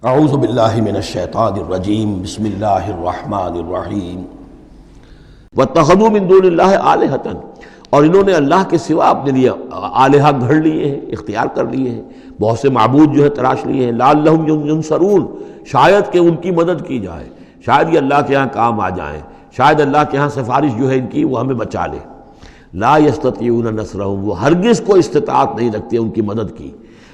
اعوذ باللہ من الشیطان الرجیم بسم اللہ الرحمن الرحیم واتخذوا من دون اللہ آلہۃ، اور انہوں نے اللہ کے سوا اپنے لیے آلہہ گھڑ لیے ہیں، اختیار کر لیے ہیں، بہت سے معبود جو ہے تراش لیے ہیں، لعلہم ینصرون، شاید کہ ان کی مدد کی جائے، شاید یہ اللہ کے ہاں کام آ جائیں، شاید اللہ کے ہاں سفارش جو ہے ان کی وہ ہمیں بچا لے۔ لا یستطیعون نصرہم، وہ ہرگز کو استطاعت نہیں رکھتے ان کی مدد کی۔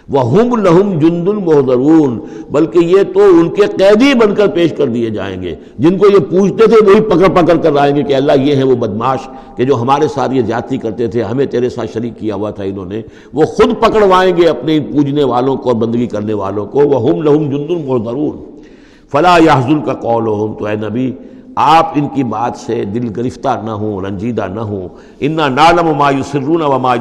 وَهُمْ لَهُمْ جُنْدٌ مُحْضَرُونَ، بلکہ یہ تو ان کے قیدی بن کر پیش کر دیے جائیں گے، جن کو یہ پوچھتے تھے وہی پکڑ پکڑ کر لائیں گے کہ اللہ یہ ہیں وہ بدماش کہ جو ہمارے ساتھ یہ زیادتی کرتے تھے، ہمیں تیرے ساتھ شریک کیا ہوا تھا انہوں نے، وہ خود پکڑوائیں گے اپنے پوجنے والوں کو اور بندگی کرنے والوں کو۔ وَهُمْ لَهُمْ جُنْدٌ مُحْضَرُونَ فَلَا يَحْزُنْكَ قَوْلُهُمْ، تو اے نبی آپ ان کی بات سے دل گرفتہ نہ ہوں، رنجیدہ نہ ہوں۔ اِنَّا نَعْلَمُ مَا يُسِرُّونَ وَمَا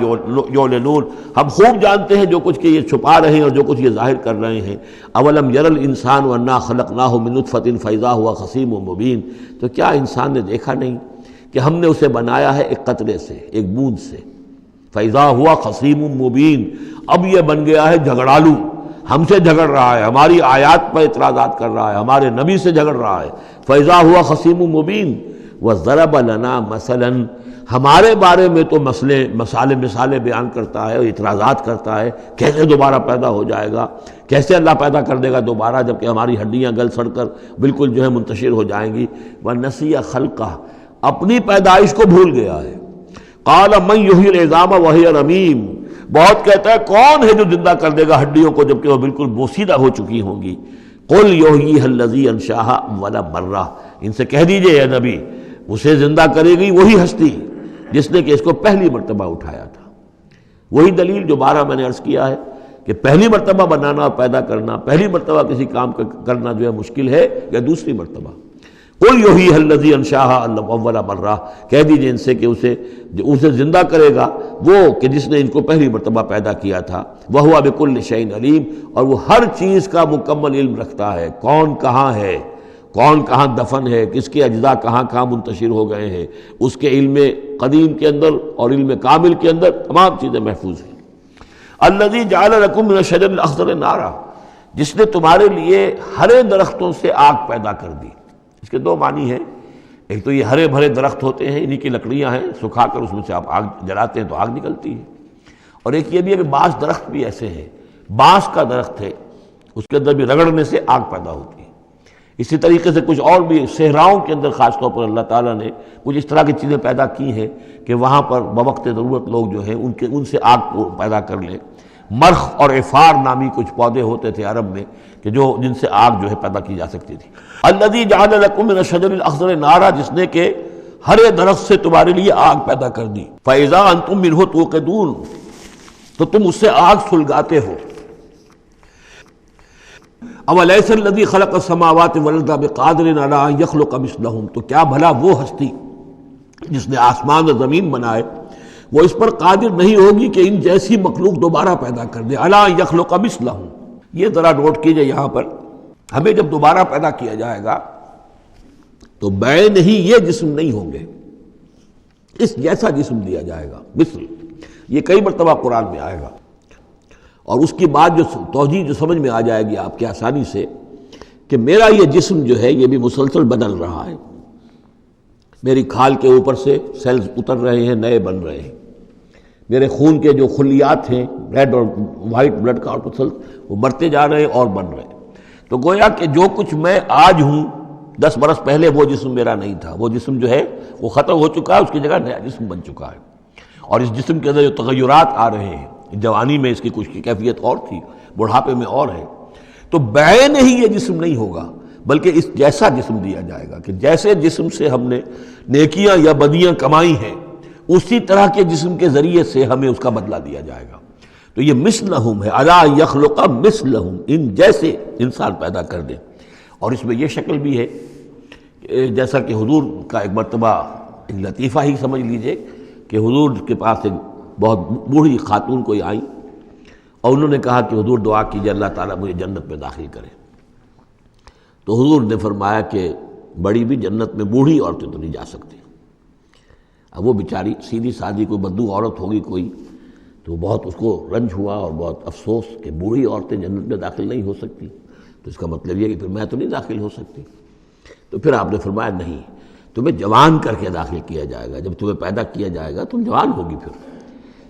يُعْلِنُونَ، ہم خوب جانتے ہیں جو کچھ کہ یہ چھپا رہے ہیں اور جو کچھ یہ ظاہر کر رہے ہیں۔ اَوَلَمْ يَرَ الْإِنسَانُ أَنَّا خَلَقْنَاهُ مِن نُطْفَةٍ فَإِذَا هُوَ خَصِيمٌ مُبِينٌ، تو کیا انسان نے دیکھا نہیں کہ ہم نے اسے بنایا ہے ایک قطرے سے، ایک بوند سے۔ فَإِذَا هُوَ خَصِيمٌ مُبِينٌ، اب یہ بن گیا ہے جھگڑالو، ہم سے جھگڑ رہا ہے، ہماری آیات پر اعتراضات کر رہا ہے، ہمارے نبی سے جھگڑ رہا ہے۔ فَإِذَا هُوَ خَصِيمٌ مُبِينٌ وَضَرَبَ لَنَا مَثَلًا، ہمارے بارے میں تو مثالیں بیان کرتا ہے اور اعتراضات کرتا ہے، کیسے دوبارہ پیدا ہو جائے گا، کیسے اللہ پیدا کر دے گا دوبارہ جبکہ ہماری ہڈیاں گل سڑ کر بالکل جو ہے منتشر ہو جائیں گی۔ وَنَسِيَ خَلْقَهُ، اپنی پیدائش کو بھول گیا ہے۔ قَالَ مَن يُحْيِي الْعِظَامَ وَهِيَ رَمِيمٌ، بہت کہتا ہے کون ہے جو زندہ کر دے گا ہڈیوں کو جبکہ وہ بالکل بوسیدہ ہو چکی ہوں گی۔ قُلْ يُحْيِيهَا الَّذِي أَنشَأَهَا أَوَّلَ مَرَّةٍ، ان سے کہہ دیجئے اے نبی، اسے زندہ کرے گی وہی ہستی جس نے کہ اس کو پہلی مرتبہ اٹھایا تھا۔ وہی دلیل جو بارہ میں نے عرض کیا ہے کہ پہلی مرتبہ بنانا اور پیدا کرنا، پہلی مرتبہ کسی کام کرنا جو ہے مشکل ہے یا دوسری مرتبہ۔ قُلْ يُحْيِيهَا الَّذِي أَنشَأَهَا أَوَّلَ مَرَّةٍ، کہہ دیجئے ان سے کہ اسے زندہ کرے گا وہ کہ جس نے ان کو پہلی مرتبہ پیدا کیا تھا۔ وَهُوَ بِكُلِّ شَيْءٍ عَلِيمٌ، اور وہ ہر چیز کا مکمل علم رکھتا ہے، کون کہاں ہے، کون کہاں دفن ہے، کس کے اجزاء کہاں کہاں منتشر ہو گئے ہیں، اس کے علم قدیم کے اندر اور علم کامل کے اندر تمام چیزیں محفوظ ہیں۔ الَّذِي جَعَلَ لَكُم مِّنَ الشَّجَرِ الْأَخْضَرِ نَارًا، جس نے تمہارے لیے ہرے درختوں سے آگ پیدا کر دی۔ اس کے دو معنی ہیں، ایک تو یہ ہرے بھرے درخت ہوتے ہیں، انہی کی لکڑیاں ہیں، سکھا کر اس میں سے آپ آگ جلاتے ہیں تو آگ نکلتی ہے، اور ایک یہ بھی ہے کہ بعض درخت بھی ایسے ہیں، بانس کا درخت ہے، اس کے اندر بھی رگڑنے سے آگ پیدا ہوتی ہے۔ اسی طریقے سے کچھ اور بھی صحراؤں کے اندر خاص طور پر اللہ تعالیٰ نے کچھ اس طرح کی چیزیں پیدا کی ہیں کہ وہاں پر بوقت ضرورت لوگ جو ہیں ان سے آگ کو پیدا کر لیں۔ مرخ اور عفار نامی کچھ پودے ہوتے تھے عرب میں کہ جن سے آگ جو ہے پیدا کی جا سکتی تھی۔ الذی جعل لکم من الشجر الاخضر نارا، جس نے کہ ہرے درخت سے تمہارے لیے آگ پیدا کر دی۔ فاذا انتم منہ توقدون، تو تم اس سے آگ سلگاتے ہو۔ اولیس الذی خلق السماوات والارض بقادر علی ان یخلق مثلہم، تو کیا بھلا وہ ہستی جس نے آسمان اور زمین بنائے وہ اس پر قادر نہیں ہوگی کہ ان جیسی مخلوق دوبارہ پیدا کر دے۔ الا یخلق مثلہم، یہ ذرا نوٹ کیجئے یہاں پر، ہمیں جب دوبارہ پیدا کیا جائے گا تو بین ہی یہ جسم نہیں ہوں گے، اس جیسا جسم دیا جائے گا۔ مثل یہ کئی مرتبہ قرآن میں آئے گا، اور اس کی بات جو توجیہ جو سمجھ میں آ جائے گی آپ کے آسانی سے کہ میرا یہ جسم جو ہے یہ بھی مسلسل بدل رہا ہے، میری کھال کے اوپر سے سیلز اتر رہے ہیں، نئے بن رہے ہیں، میرے خون کے جو خلیات ہیں ریڈ اور وائٹ بلڈ کارپسل وہ بڑھتے جا رہے ہیں اور بن رہے ہیں۔ تو گویا کہ جو کچھ میں آج ہوں 10 برس پہلے وہ جسم میرا نہیں تھا، وہ جسم جو ہے وہ ختم ہو چکا ہے، اس کی جگہ نیا جسم بن چکا ہے، اور اس جسم کے اندر جو تغیرات آ رہے ہیں، جوانی میں اس کی کچھ کی کیفیت اور تھی، بڑھاپے میں اور ہے، تو بعین ہی یہ جسم نہیں ہوگا بلکہ اس جیسا جسم دیا جائے گا کہ جیسے جسم سے ہم نے نیکیاں یا بدیاں کمائی ہیں اسی طرح کے جسم کے ذریعے سے ہمیں اس کا بدلہ دیا جائے گا۔ تو یہ مثلہم ہے، الا یخلق مثلہم، ان جیسے انسان پیدا کر دے۔ اور اس میں یہ شکل بھی ہے جیسا کہ حضور کا ایک مرتبہ ایک لطیفہ ہی سمجھ لیجئے کہ حضور کے پاس ایک بہت بوڑھی خاتون کوئی آئی اور انہوں نے کہا کہ حضور دعا کیجئے اللہ تعالیٰ مجھے جنت میں داخل کرے۔ تو حضور نے فرمایا کہ بڑی بھی جنت میں بوڑھی عورتیں تو نہیں جا سکتی۔ اب وہ بیچاری سیدھی سادھی کوئی بدو عورت ہوگی کوئی، تو بہت اس کو رنج ہوا اور بہت افسوس کہ بوڑھی عورتیں جنت میں داخل نہیں ہو سکتی۔ تو اس کا مطلب یہ کہ پھر میں تو نہیں داخل ہو سکتی. تو پھر آپ نے فرمایا نہیں، تمہیں جوان کر کے داخل کیا جائے گا، جب تمہیں پیدا کیا جائے گا تم جوان ہوگی پھر.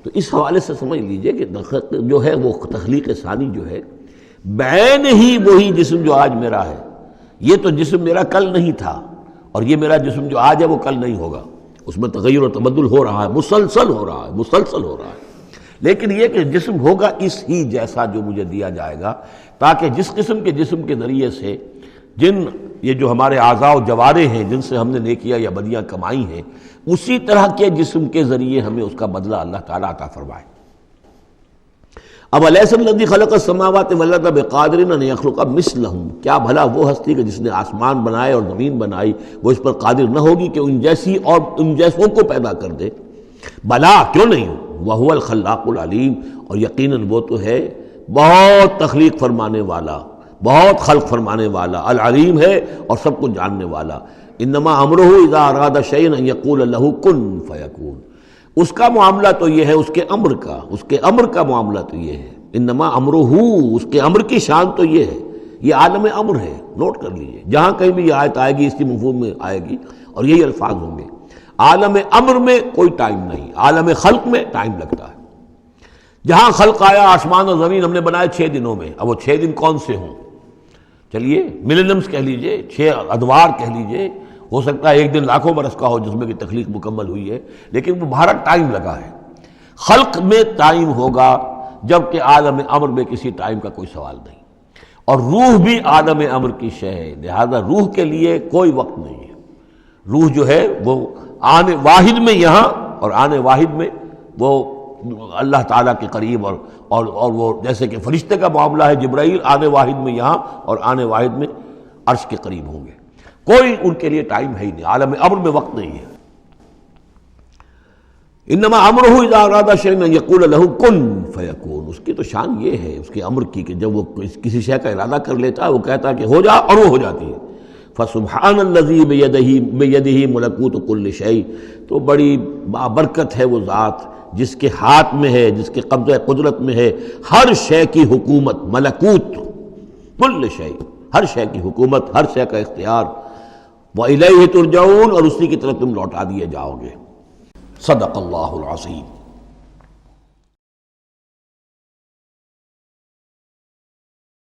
تو اس حوالے سے سمجھ لیجئے کہ جو ہے وہ تخلیق ثانی جو ہے بعین ہی وہی جسم جو آج میرا ہے. یہ تو جسم میرا کل نہیں تھا، اور یہ میرا جسم جو آج ہے وہ کل نہیں ہوگا. اس میں تغیر و تبدل ہو رہا ہے، مسلسل ہو رہا ہے، مسلسل ہو رہا ہے. لیکن یہ کہ جسم ہوگا اس ہی جیسا جو مجھے دیا جائے گا، تاکہ جس قسم کے جسم کے ذریعے سے یہ جو ہمارے اعضاء و جوارح ہیں جن سے ہم نے نیکیاں یا بدیاں کمائی ہیں، اسی طرح کے جسم کے ذریعے ہمیں اس کا بدلہ اللہ تعالیٰ عطا فرمائے. اب الیس الذی خلق السماوات والارض بقادر ان یخلق مثلہم، کیا بھلا وہ ہستی کہ جس نے آسمان بنائے اور زمین بنائی وہ اس پر قادر نہ ہوگی کہ ان جیسی اور ان جیسوں کو پیدا کر دے؟ بلا، کیوں نہیں، وہو الخلاق العلیم، اور یقیناً وہ تو ہے بہت تخلیق فرمانے والا، بہت خلق فرمانے والا، العلیم ہے اور سب کو جاننے والا. انما امرہ اذا اراد شیئا ان یقول لہ کن فیکون، اس کا معاملہ تو یہ ہے، اس کے امر کا معاملہ تو یہ ہے. انما امرہ، اس کے امر کی شان تو یہ ہے. یہ عالم امر ہے، نوٹ کر لیجئے، جہاں کہیں بھی یہ آیت آئے گی اس کی مفہوم میں آئے گی اور یہی الفاظ ہوں گے. عالم امر میں کوئی ٹائم نہیں، عالم خلق میں ٹائم لگتا ہے. جہاں خلق آیا آسمان اور زمین ہم نے بنائے 6 دنوں میں. اب وہ 6 دن کون سے ہوں؟ چلیے ملینمز کہہ لیجئے، 6 ادوار کہہ لیجئے، ہو سکتا ہے ایک دن لاکھوں برس کا ہو جس میں کہ تخلیق مکمل ہوئی ہے، لیکن وہ بھارا ٹائم لگا ہے. خلق میں ٹائم ہوگا جبکہ عالم امر میں کسی ٹائم کا کوئی سوال نہیں. اور روح بھی عالم امر کی شے ہے، لہذا روح کے لیے کوئی وقت نہیں ہے. روح جو ہے وہ آنے واحد میں یہاں اور آنے واحد میں وہ اللہ تعالیٰ کے قریب، اور وہ جیسے کہ فرشتے کا معاملہ ہے، جبرائیل آنے واحد میں یہاں اور آنے واحد میں عرش کے قریب ہوں گے. کوئی ان کے لیے ٹائم ہے ہی نہیں، عالم امر میں وقت نہیں ہے. انما امرہ اذا اراد شیئا ان یقول لہ کن فیکون، اس کی تو شان یہ ہے اس کے امر کی کہ جب وہ کسی شے کا ارادہ کر لیتا ہے وہ کہتا ہے کہ ہو جا، اور وہ ہو جاتی ہے. فسبحان الذی بیدہ ملکوت کل شیء، تو بڑی بابرکت ہے وہ ذات جس کے ہاتھ میں ہے، جس کے قبضہ قدرت میں ہے ہر شے کی حکومت، ملکوت کل شیء، ہر شے کی حکومت، ہر شے کا اختیار. وَإِلَيْهِ تُرْجَعُونَ، اور اسی کی طرف تم لوٹا دیے جاؤ گے. صدق اللہ العظیم.